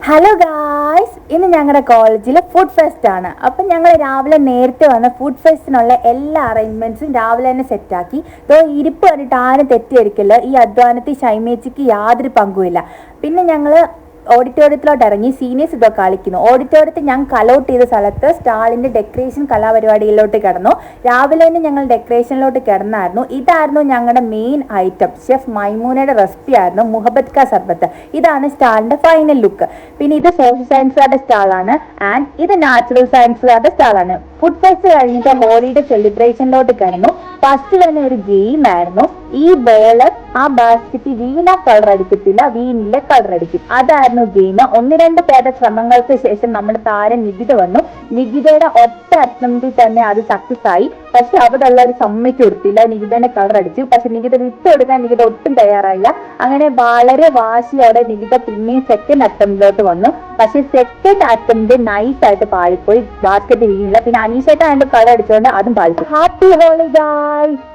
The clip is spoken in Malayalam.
ഹലോ ഗായ്സ്, ഇന്ന് ഞങ്ങളുടെ കോളേജിൽ ഫുഡ് ഫെസ്റ്റ് ആണ്. അപ്പം ഞങ്ങൾ രാവിലെ നേരത്തെ വന്ന് ഫുഡ് ഫെസ്റ്റിനുള്ള എല്ലാ അറേഞ്ച്മെൻറ്റ്സും രാവിലെ തന്നെ സെറ്റാക്കി. ഇരിപ്പ് കണ്ടിട്ട് ആരും തെറ്റിദ്ധരിക്കില്ല, ഈ അധ്വാനത്തിൽ ഷൈമേച്ചിക്ക് യാതൊരു പങ്കുമില്ല. പിന്നെ ഞങ്ങൾ ഓഡിറ്റോറിയത്തിലോട്ട് ഇറങ്ങി സീനിയേഴ്സ് ഇതൊക്കെ കളിക്കുന്നു. ഓഡിറ്റോറിയത്തിൽ ഞങ്ങൾ അലോട്ട് ചെയ്ത സ്ഥലത്ത് സ്റ്റാളിൻ്റെ ഡെക്കറേഷൻ കലാപരിപാടികളിലോട്ട് കിടന്നു. രാവിലെ തന്നെ ഞങ്ങൾ ഡെക്കറേഷനിലോട്ട് കിടന്നായിരുന്നു. ഇതായിരുന്നു ഞങ്ങളുടെ മെയിൻ ഐറ്റം. ഷെഫ് മൈമൂനയുടെ റെസിപ്പി ആയിരുന്നു മുഹബത്ത് കാ സർബത്ത്. ഇതാണ് സ്റ്റാളിൻ്റെ ഫൈനൽ ലുക്ക്. പിന്നെ ഇത് സോഷ്യൽ സയൻസുകാരുടെ സ്റ്റാളാണ് ആൻഡ് ഇത് നാച്ചുറൽ സയൻസുകാരുടെ സ്റ്റാളാണ്. ഫുഡ് ഫെസ്റ്റ് കഴിഞ്ഞിട്ട് ഹോളിയുടെ സെലിബ്രേഷനിലോട്ട് കിടന്നു. ഫസ്റ്റ് തന്നെ ഒരു ഗെയിം ആയിരുന്നു. ഈ ബോള് ആ ബാസ്കറ്റ് വീണ കളർ അടിക്കത്തില്ല, വീണിലെ കളർ അടിക്കും. അതായിരുന്നു ഗെയിം. 1-2 പേരുടെ ശ്രമങ്ങൾക്ക് ശേഷം നമ്മുടെ താരം നികിത വന്നു. നികിതയുടെ ഒറ്റ അറ്റംപ്റ്റിൽ തന്നെ അത് സക്സസ് ആയി. പക്ഷെ അവിടെ ഉള്ളവർ സമ്മതിച്ചു കൊടുത്തില്ല, നികിതന്റെ കളർ അടിച്ചു. പക്ഷെ നികിത വിട്ടുകൊടുക്കാൻ നികിത ഒട്ടും തയ്യാറായില്ല. അങ്ങനെ വളരെ വാശിയോടെ നികിത പിന്നെയും സെക്കൻഡ് അറ്റംപ്റ്റിലോട്ട് വന്നു. പക്ഷെ സെക്കൻഡ് അറ്റംപ്റ്റ് നൈസ് ആയിട്ട് പാളിപ്പോയി, ബാസ്കറ്റ് വീണില്ല. പിന്നെ അനീഷേട്ട അതിന്റെ കളർ അടിച്ചുകൊണ്ട് അതും പാളിപ്പോയി. Happy holy guys.